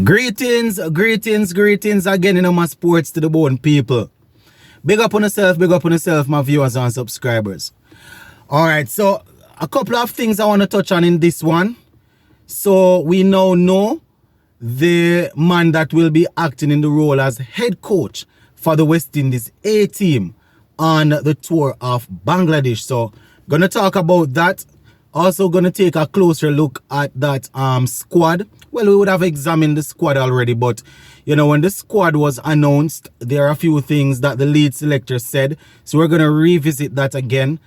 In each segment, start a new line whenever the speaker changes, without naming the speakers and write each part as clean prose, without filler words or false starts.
Greetings again in my sports to the bone people. Big up on yourself, my viewers and subscribers. Alright, so a couple of things I want to touch on in this one. So we now know the man that will be acting in the role as head coach for the West Indies A team on the tour of Bangladesh. So gonna talk about that. Also gonna take a closer look at that squad. Well, we would have examined the squad already, but you know, when the squad was announced, there are a few things that the lead selector said. So we're gonna revisit that again.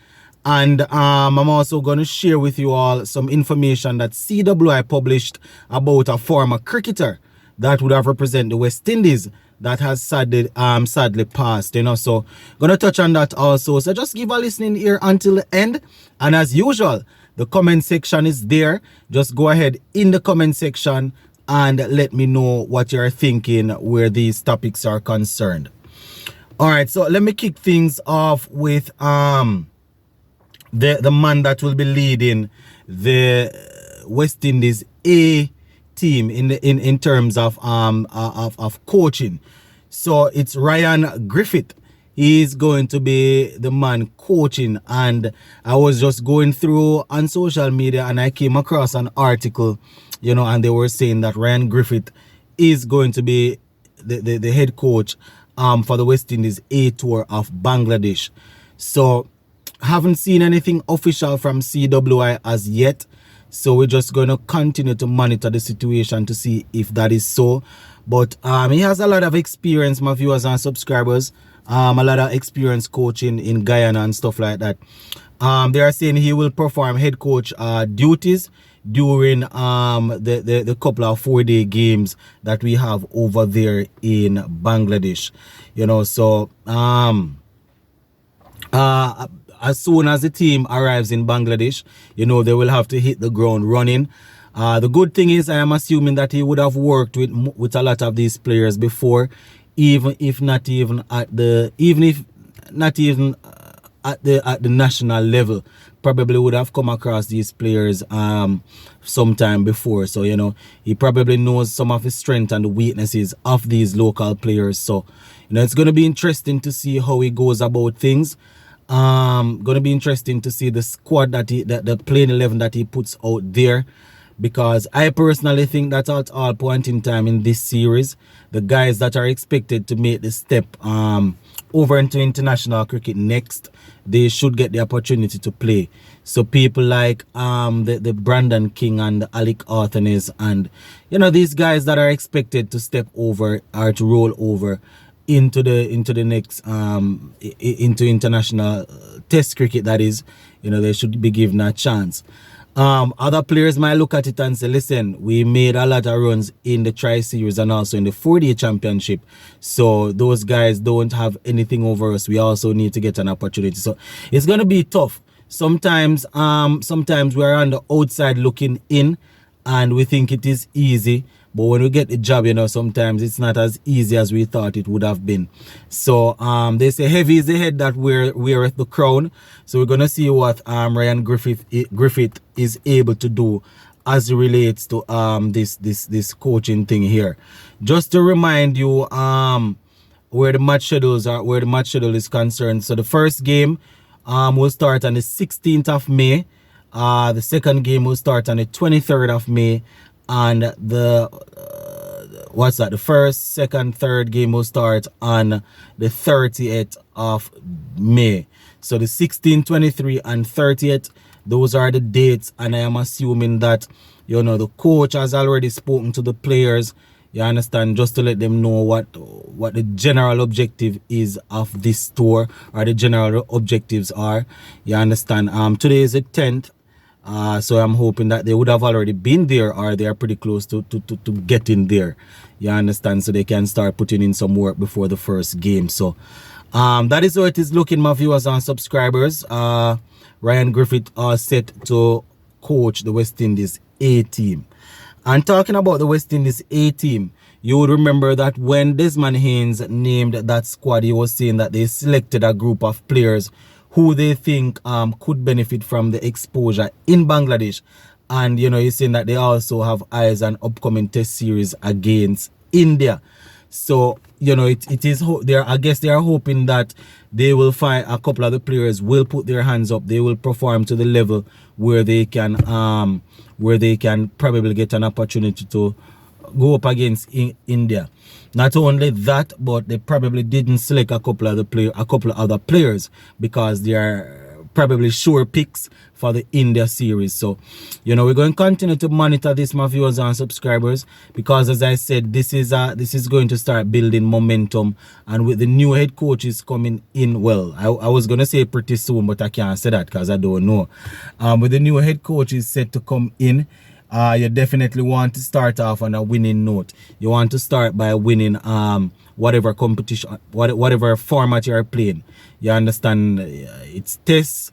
And I'm also going to share with you all some information that CWI published about a former cricketer that would have represented the West Indies that has sadly passed, you know. So going to touch on that also. So just give a listening ear until the end. And as usual, the comment section is there. Just go ahead in the comment section and let me know what you're thinking where these topics are concerned. All right, so let me kick things off with the man that will be leading the West Indies A team in terms of coaching. So it's Ryan Griffith. He's going to be the man coaching, and I was just going through on social media and I came across an article, you know, and they were saying that Ryan Griffith is going to be the head coach for the West Indies A tour of Bangladesh. So haven't seen anything official from CWI as yet, so we're just going to continue to monitor the situation to see if that is so. But he has a lot of experience, my viewers and subscribers, a lot of experience coaching in Guyana and stuff like that. They are saying he will perform head coach duties during the couple of 4-day games that we have over there in Bangladesh, you know. So as soon as the team arrives in Bangladesh, you know, they will have to hit the ground running. The good thing is I am assuming that he would have worked with a lot of these players before, even if not at the national level. Probably would have come across these players sometime before. So, you know, he probably knows some of the strengths and the weaknesses of these local players. So, you know, it's going to be interesting to see how he goes about things. Going to be interesting to see the squad that the playing 11 that he puts out there, because I personally think that at all point in time in this series, the guys that are expected to make the step over into international cricket next, they should get the opportunity to play. So people like the Brandon King and the Alec Arthanes, and you know, these guys that are expected to step over or to roll over into the next into international test cricket, that is, you know, they should be given a chance. Other players might look at it and say, listen, we made a lot of runs in the Tri-Series and also in the 4-day championship, so those guys don't have anything over us. We also need to get an opportunity. So it's going to be tough. Sometimes we're on the outside looking in and we think it is easy, but when we get the job, you know, sometimes it's not as easy as we thought it would have been. So they say heavy is the head that weareth the crown. So we're gonna see what Ryan Griffith is able to do as it relates to this coaching thing here. Just to remind you where the match schedule is concerned. So the first game will start on the 16th of May. The second game will start on the 23rd of May. And the first, second, third game will start on the 30th of May. So the 16th, 23, and 30th, those are the dates. And I am assuming that, you know, the coach has already spoken to the players, you understand, just to let them know what the general objective is of this tour, or the general objectives are, you understand. Today is the 10th. So I'm hoping that they would have already been there, or they are pretty close to getting there, you understand, so they can start putting in some work before the first game. So that is how it is looking, my viewers and subscribers. Ryan Griffith set to coach the West Indies A team. And talking about the West Indies A team, you would remember that when Desmond Haynes named that squad, he was saying that they selected a group of players who they think could benefit from the exposure in Bangladesh And you know, he's saying that they also have eyes on upcoming test series against India. So you know, it is there. I guess they are hoping that they will find a couple of the players will put their hands up. They will perform to the level where they can probably get an opportunity to go up against India. Not only that, but they probably didn't select a couple of other players because they are probably sure picks for the India series. So, you know, we're going to continue to monitor this, my viewers and subscribers, because as I said, this is going to start building momentum. And with the new head coaches coming in, well, I was going to say pretty soon, but I can't say that because I don't know. With the new head coaches set to come in, you definitely want to start off on a winning note. You want to start by winning whatever competition, whatever format you are playing. You understand? It's tests,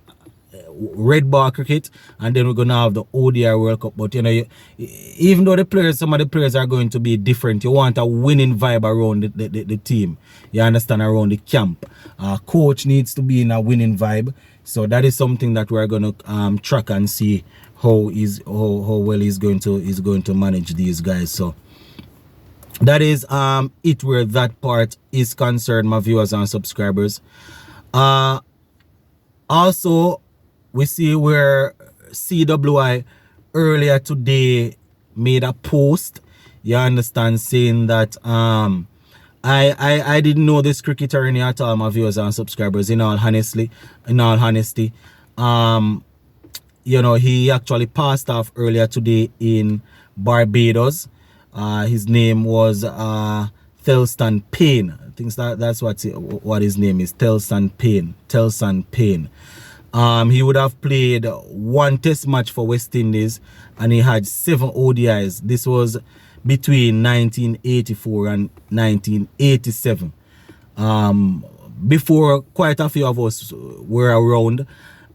red ball cricket, and then we're gonna have the ODI World Cup. But you know, even though some of the players are going to be different, you want a winning vibe around the team. You understand, around the camp. Coach needs to be in a winning vibe. So that is something that we're gonna track and see how well he's going to manage these guys. So that is it where that part is concerned, my viewers and subscribers. Also, we see where CWI earlier today made a post, you understand, saying that I didn't know this cricketer any at all, my viewers and subscribers, in all honesty. You know, he actually passed off earlier today in Barbados. His name was Thelston Payne. I think that's what his name is, Thelston Payne. He would have played one test match for West Indies and he had 7 ODIs. This was between 1984 and 1987. Before quite a few of us were around,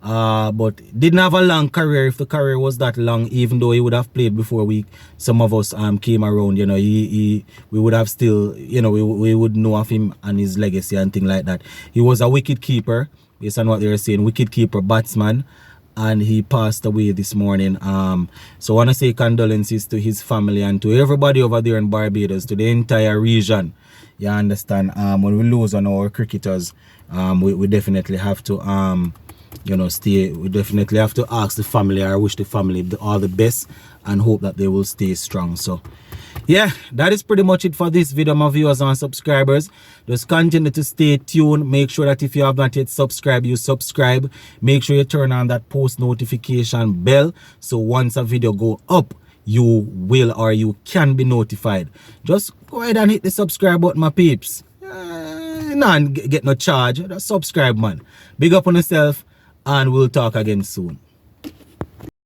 but didn't have a long career. If the career was that long, even though he would have played before some of us came around, you know, we would have still, you know, we would know of him and his legacy and things like that. He was a wicket keeper, based on what they were saying, wicket keeper, batsman, and he passed away this morning. So I want to say condolences to his family and to everybody over there in Barbados, to the entire region. You understand? When we lose on our cricketers, we definitely have to you know, we definitely have to ask the family, or wish the family all the best, and hope that they will stay strong. So yeah, that is pretty much it for this video, my viewers and subscribers. Just continue to stay tuned. Make sure that if you have not yet subscribed, you subscribe. Make sure you turn on that post notification bell, so once a video go up, you will or you can be notified. Just go ahead and hit the subscribe button, my peeps. Get no charge. Just subscribe, man. Big up on yourself, and we'll talk again soon.